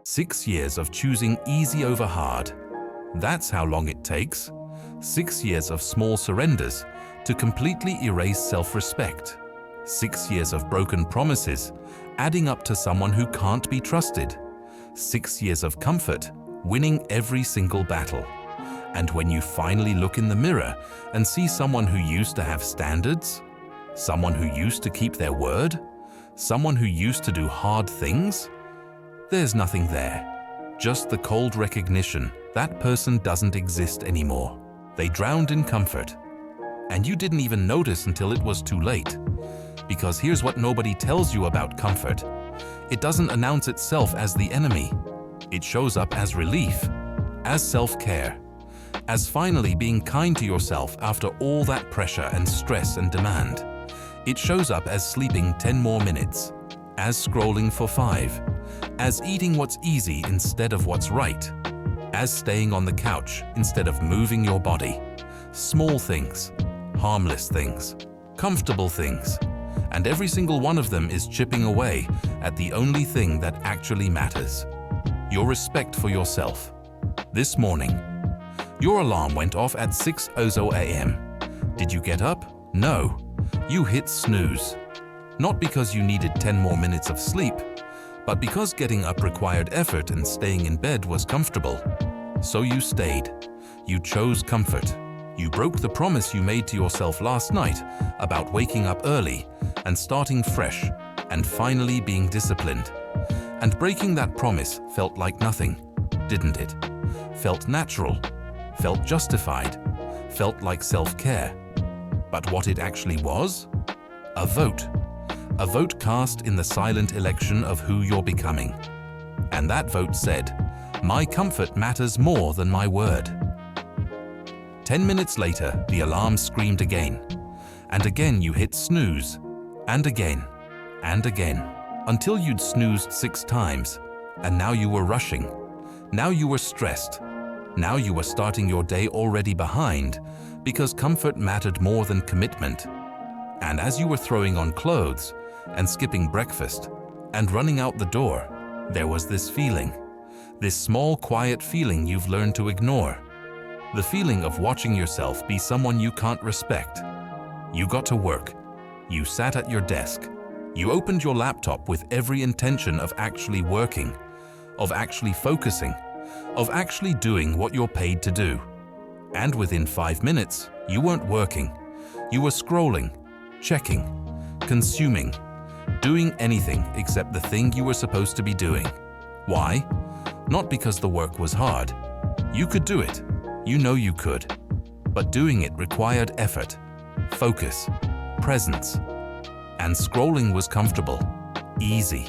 6 years of choosing easy over hard. That's how long it takes. 6 years of small surrenders to completely erase self-respect. 6 years of broken promises, adding up to someone who can't be trusted. 6 years of comfort, winning every single battle. And when you finally look in the mirror and see someone who used to have standards, someone who used to keep their word, someone who used to do hard things, there's nothing there. Just the cold recognition that person doesn't exist anymore. They drowned in comfort. And you didn't even notice until it was too late. Because here's what nobody tells you about comfort. It doesn't announce itself as the enemy. It shows up as relief, as self-care, as finally being kind to yourself after all that pressure and stress and demand. It shows up as sleeping 10 more minutes, as scrolling for 5, as eating what's easy instead of what's right, as staying on the couch instead of moving your body. Small things, harmless things, comfortable things, and every single one of them is chipping away at the only thing that actually matters: your respect for yourself. This morning, your alarm went off at 6:00 a.m. Did you get up? No. You hit snooze. Not because you needed 10 more minutes of sleep, but because getting up required effort and staying in bed was comfortable. So you stayed. You chose comfort. You broke the promise you made to yourself last night about waking up early and starting fresh and finally being disciplined. And breaking that promise felt like nothing, didn't it? Felt natural, felt justified, felt like self-care. But what it actually was? A vote. A vote cast in the silent election of who you're becoming. And that vote said, "My comfort matters more than my word." 10 minutes later, the alarm screamed again. And again you hit snooze. And again. And again. Until you'd snoozed 6 times. And now you were rushing. Now you were stressed. Now you were starting your day already behind because comfort mattered more than commitment. And as you were throwing on clothes and skipping breakfast and running out the door, there was this feeling. This small, quiet feeling you've learned to ignore. The feeling of watching yourself be someone you can't respect. You got to work. You sat at your desk. You opened your laptop with every intention of actually working, of actually focusing, of actually doing what you're paid to do. And within 5 minutes, you weren't working. You were scrolling, checking, consuming, doing anything except the thing you were supposed to be doing. Why? Not because the work was hard. You could do it. You know you could. But doing it required effort, focus, presence. And scrolling was comfortable, easy,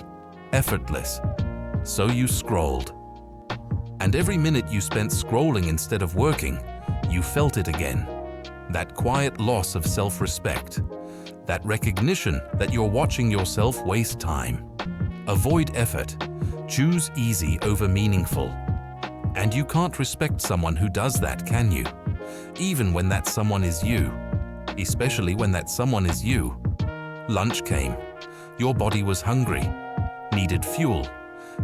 effortless. So you scrolled. And every minute you spent scrolling instead of working, you felt it again. That quiet loss of self-respect. That recognition that you're watching yourself waste time. Avoid effort. Choose easy over meaningful. And you can't respect someone who does that, can you? Even when that someone is you. Especially when that someone is you. Lunch came. Your body was hungry. Needed fuel.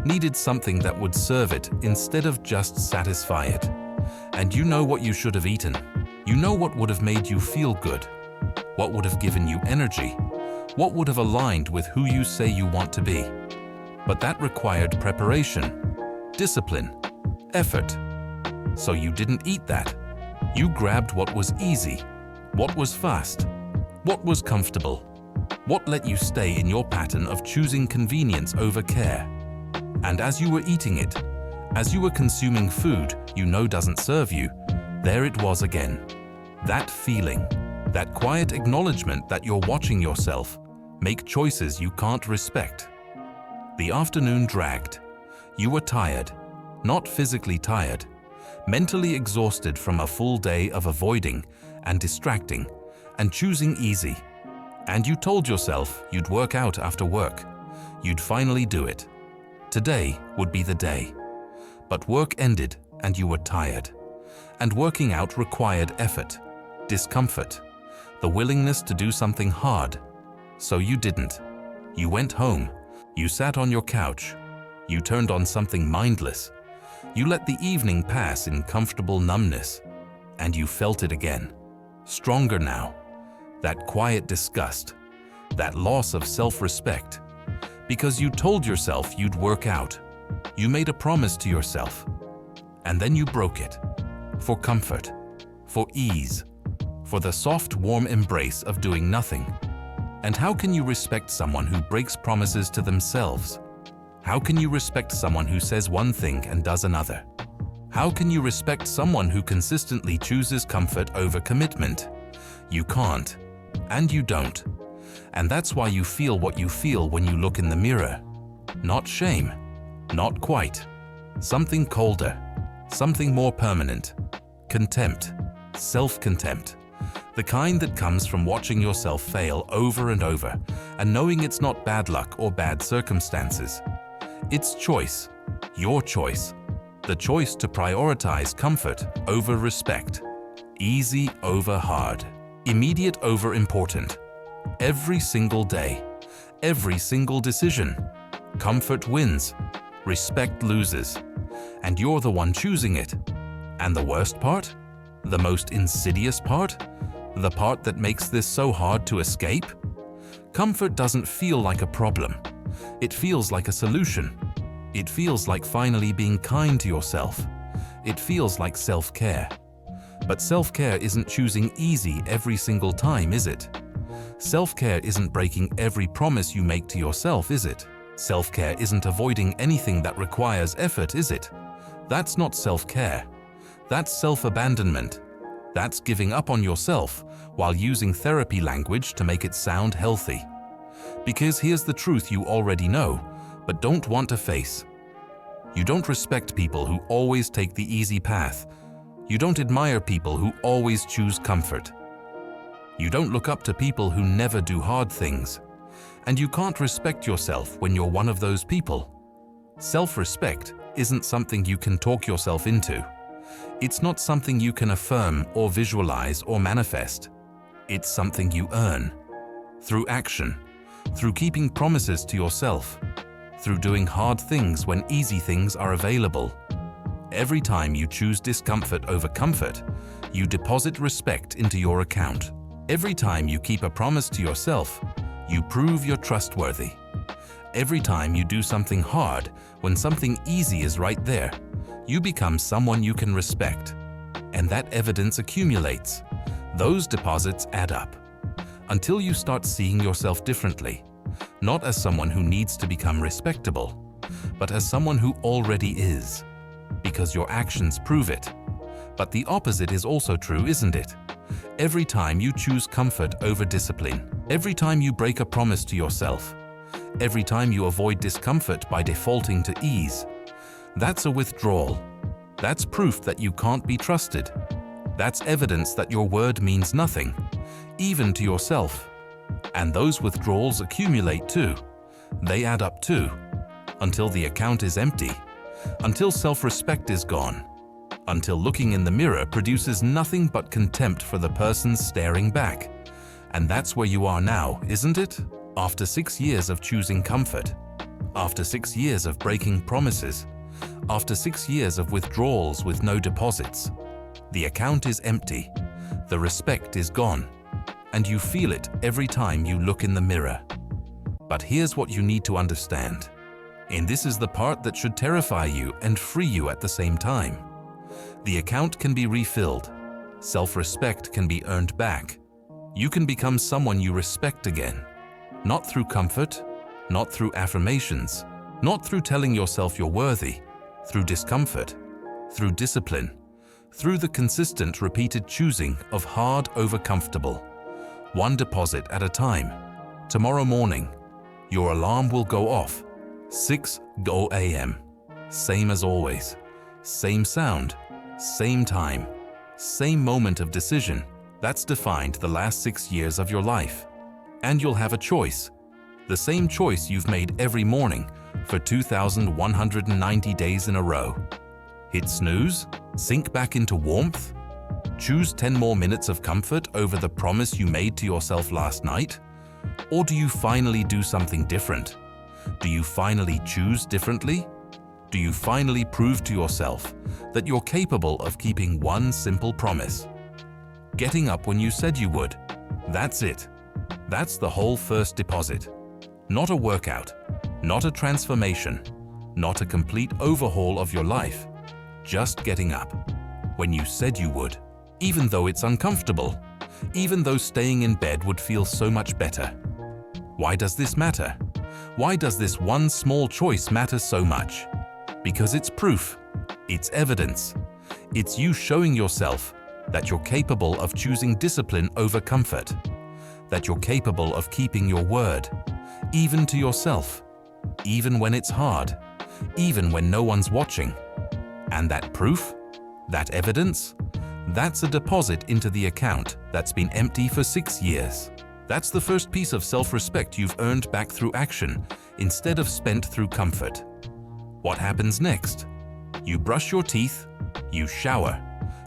Needed something that would serve it instead of just satisfy it. And you know what you should have eaten. You know what would have made you feel good. What would have given you energy. What would have aligned with who you say you want to be. But that required preparation, discipline, effort. So you didn't eat that. You grabbed what was easy, what was fast, what was comfortable, what let you stay in your pattern of choosing convenience over care. And as you were eating it, as you were consuming food you know doesn't serve you, there it was again. That feeling, that quiet acknowledgement that you're watching yourself make choices you can't respect. The afternoon dragged. You were tired, not physically tired, mentally exhausted from a full day of avoiding and distracting and choosing easy. And you told yourself you'd work out after work. You'd finally do it. Today would be the day. But work ended and you were tired. And working out required effort, discomfort, the willingness to do something hard. So you didn't. You went home. You sat on your couch. You turned on something mindless. You let the evening pass in comfortable numbness. And you felt it again. Stronger now. That quiet disgust. That loss of self-respect. Because you told yourself you'd work out. You made a promise to yourself. And then you broke it. For comfort. For ease. For the soft, warm embrace of doing nothing. And how can you respect someone who breaks promises to themselves? How can you respect someone who says one thing and does another? How can you respect someone who consistently chooses comfort over commitment? You can't. And you don't. And that's why you feel what you feel when you look in the mirror. Not shame. Not quite. Something colder. Something more permanent. Contempt. Self-contempt. The kind that comes from watching yourself fail over and over and knowing it's not bad luck or bad circumstances. It's choice. Your choice. The choice to prioritize comfort over respect. Easy over hard. Immediate over important. Every single day. Every single decision. Comfort wins. Respect loses. And you're the one choosing it. And the worst part? The most insidious part? The part that makes this so hard to escape? Comfort doesn't feel like a problem. It feels like a solution. It feels like finally being kind to yourself. It feels like self-care. But self-care isn't choosing easy every single time, is it? Self-care isn't breaking every promise you make to yourself, is it? Self-care isn't avoiding anything that requires effort, is it? That's not self-care. That's self-abandonment. That's giving up on yourself while using therapy language to make it sound healthy. Because here's the truth you already know, but don't want to face. You don't respect people who always take the easy path. You don't admire people who always choose comfort. You don't look up to people who never do hard things. And you can't respect yourself when you're one of those people. Self-respect isn't something you can talk yourself into. It's not something you can affirm or visualize or manifest. It's something you earn. Through action. Through keeping promises to yourself. Through doing hard things when easy things are available. Every time you choose discomfort over comfort, you deposit respect into your account. Every time you keep a promise to yourself, you prove you're trustworthy. Every time you do something hard when something easy is right there, you become someone you can respect. And that evidence accumulates. Those deposits add up. Until you start seeing yourself differently, not as someone who needs to become respectable, but as someone who already is. Because your actions prove it. But the opposite is also true, isn't it? Every time you choose comfort over discipline, every time you break a promise to yourself, every time you avoid discomfort by defaulting to ease, that's a withdrawal. That's proof that you can't be trusted. That's evidence that your word means nothing, even to yourself. And those withdrawals accumulate too. They add up too, until the account is empty, until self-respect is gone, until looking in the mirror produces nothing but contempt for the person staring back. And that's where you are now, isn't it? After 6 years of choosing comfort, after 6 years of breaking promises, after 6 years of withdrawals with no deposits, the account is empty, the respect is gone, and you feel it every time you look in the mirror. But here's what you need to understand. And this is the part that should terrify you and free you at the same time. The account can be refilled. Self-respect can be earned back. You can become someone you respect again. Not through comfort, not through affirmations, not through telling yourself you're worthy, through discomfort, through discipline, through the consistent repeated choosing of hard over comfortable. One deposit at a time. Tomorrow morning, your alarm will go off. 6 a.m. Same as always. Same sound, same time, same moment of decision. That's defined the last 6 years of your life. And you'll have a choice. The same choice you've made every morning for 2,190 days in a row. Hit snooze, sink back into warmth, choose 10 more minutes of comfort over the promise you made to yourself last night, Or do you finally do something different? Do you finally choose differently? Do you finally prove to yourself that you're capable of keeping one simple promise? Getting up when you said you would. That's it. That's the whole first deposit. Not a workout, not a transformation, not a complete overhaul of your life. Just getting up when you said you would, even though it's uncomfortable, even though staying in bed would feel so much better. Why does this matter? Why does this one small choice matter so much? Because it's proof, it's evidence, it's you showing yourself that you're capable of choosing discipline over comfort, that you're capable of keeping your word, even to yourself, even when it's hard, even when no one's watching. And that proof, that evidence, that's a deposit into the account that's been empty for 6 years. That's the first piece of self-respect you've earned back through action instead of spent through comfort. What happens next? You brush your teeth, you shower,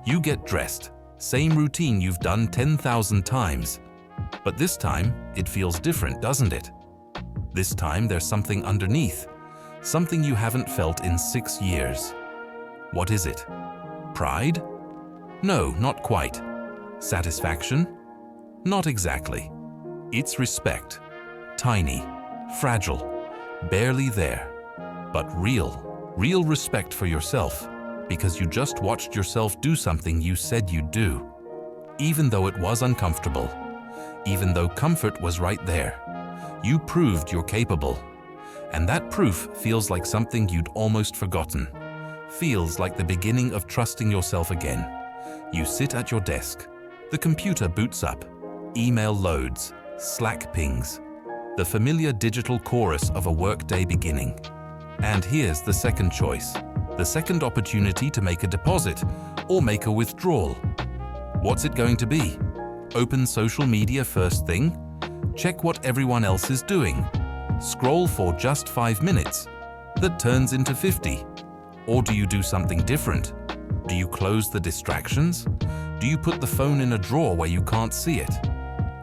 you get dressed. Same routine you've done 10,000 times. But this time, it feels different, doesn't it? This time, there's something underneath, something you haven't felt in 6 years. What is it? Pride? No, not quite. Satisfaction? Not exactly. It's respect. Tiny, fragile, barely there. But real respect for yourself, because you just watched yourself do something you said you'd do. Even though it was uncomfortable, even though comfort was right there, you proved you're capable. And that proof feels like something you'd almost forgotten. Feels like the beginning of trusting yourself again. You sit at your desk. The computer boots up. Email loads. Slack pings. The familiar digital chorus of a workday beginning. And here's the second choice. The second opportunity to make a deposit or make a withdrawal. What's it going to be? Open social media first thing? Check what everyone else is doing. Scroll for just 5 minutes. That turns into 50. Or do you do something different? Do you close the distractions? Do you put the phone in a drawer where you can't see it?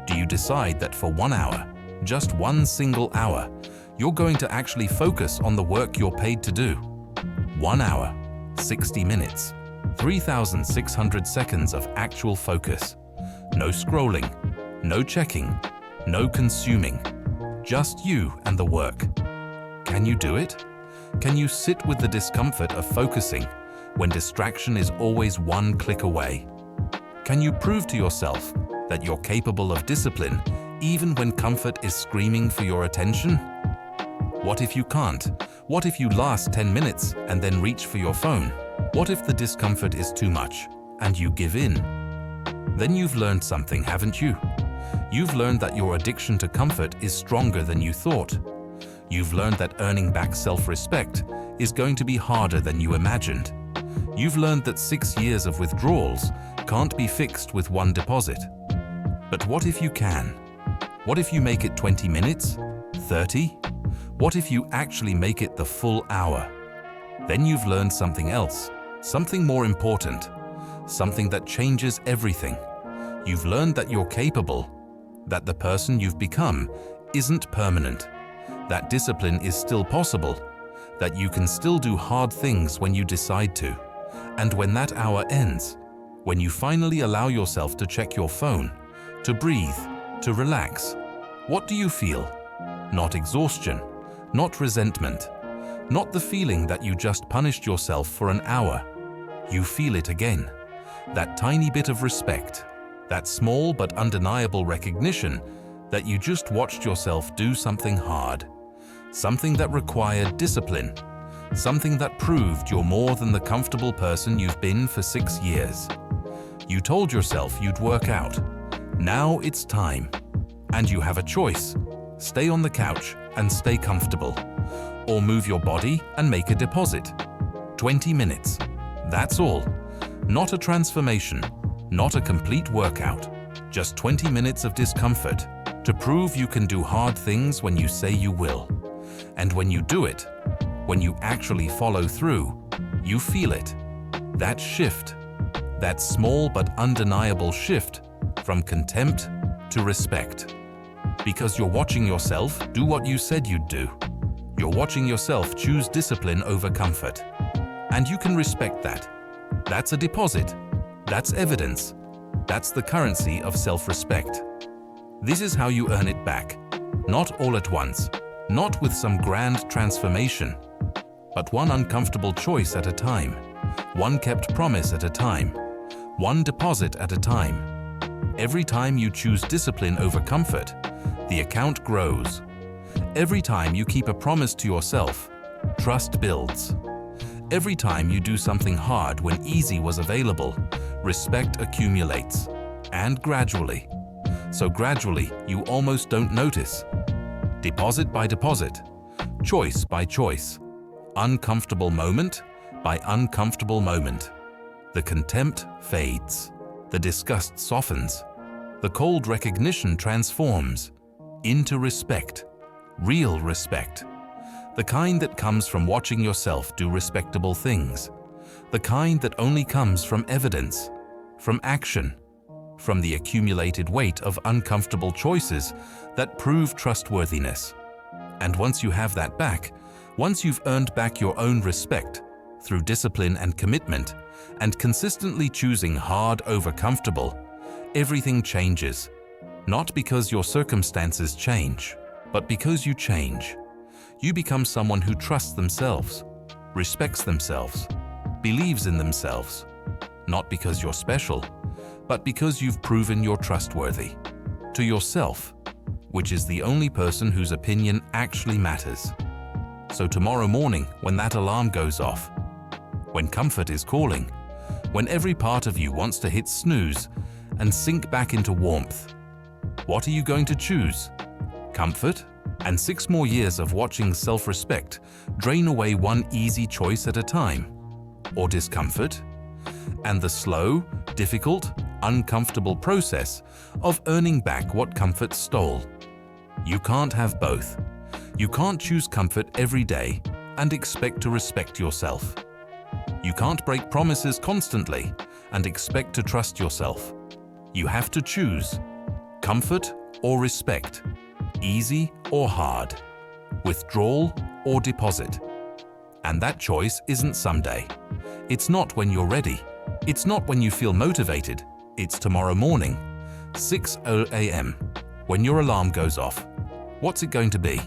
Do you decide that for 1 hour, just one single hour, you're going to actually focus on the work you're paid to do? 1 hour, 60 minutes, 3,600 seconds of actual focus. No scrolling, no checking, no consuming. Just you and the work. Can you do it? Can you sit with the discomfort of focusing when distraction is always one click away? Can you prove to yourself that you're capable of discipline even when comfort is screaming for your attention? What if you can't? What if you last 10 minutes and then reach for your phone? What if the discomfort is too much and you give in? Then you've learned something, haven't you? You've learned that your addiction to comfort is stronger than you thought. You've learned that earning back self-respect is going to be harder than you imagined. You've learned that 6 years of withdrawals can't be fixed with one deposit. But what if you can? What if you make it 20 minutes? 30? What if you actually make it the full hour? Then you've learned something else, something more important, something that changes everything. You've learned that you're capable, that the person you've become isn't permanent, that discipline is still possible, that you can still do hard things when you decide to. And when that hour ends, when you finally allow yourself to check your phone, to breathe, to relax, what do you feel? Not exhaustion, not resentment, not the feeling that you just punished yourself for an hour. You feel it again, that tiny bit of respect, that small but undeniable recognition that you just watched yourself do something hard, something that required discipline, something that proved you're more than the comfortable person you've been for 6 years. You told yourself you'd work out. Now it's time. And you have a choice. Stay on the couch and stay comfortable, or move your body and make a deposit. 20 minutes. That's all. Not a transformation, not a complete workout. Just 20 minutes of discomfort to prove you can do hard things when you say you will. And when you do it, when you actually follow through, you feel it. That shift, that small but undeniable shift from contempt to respect. Because you're watching yourself do what you said you'd do. You're watching yourself choose discipline over comfort. And you can respect that. That's a deposit. That's evidence. That's the currency of self-respect. This is how you earn it back. Not all at once, not with some grand transformation, but one uncomfortable choice at a time, one kept promise at a time, one deposit at a time. Every time you choose discipline over comfort, the account grows. Every time you keep a promise to yourself, trust builds. Every time you do something hard when easy was available, respect accumulates. And gradually, so gradually you almost don't notice. Deposit by deposit, choice by choice, uncomfortable moment by uncomfortable moment. The contempt fades, the disgust softens, the cold recognition transforms into respect, real respect. The kind that comes from watching yourself do respectable things. The kind that only comes from evidence, from action, from the accumulated weight of uncomfortable choices that prove trustworthiness. And once you have that back, once you've earned back your own respect through discipline and commitment, and consistently choosing hard over comfortable, everything changes. Not because your circumstances change, but because you change. You become someone who trusts themselves, respects themselves, believes in themselves. Not because you're special, but because you've proven you're trustworthy. To yourself, which is the only person whose opinion actually matters. So tomorrow morning, when that alarm goes off, when comfort is calling, when every part of you wants to hit snooze and sink back into warmth, what are you going to choose? Comfort? And 6 more years of watching self-respect drain away one easy choice at a time? Or discomfort? And the slow, difficult, uncomfortable process of earning back what comfort stole. You can't have both. You can't choose comfort every day and expect to respect yourself. You can't break promises constantly and expect to trust yourself. You have to choose comfort or respect, easy or hard, withdrawal or deposit. And that choice isn't someday. It's not when you're ready. It's not when you feel motivated. It's tomorrow morning, 6:00 a.m., when your alarm goes off. What's it going to be?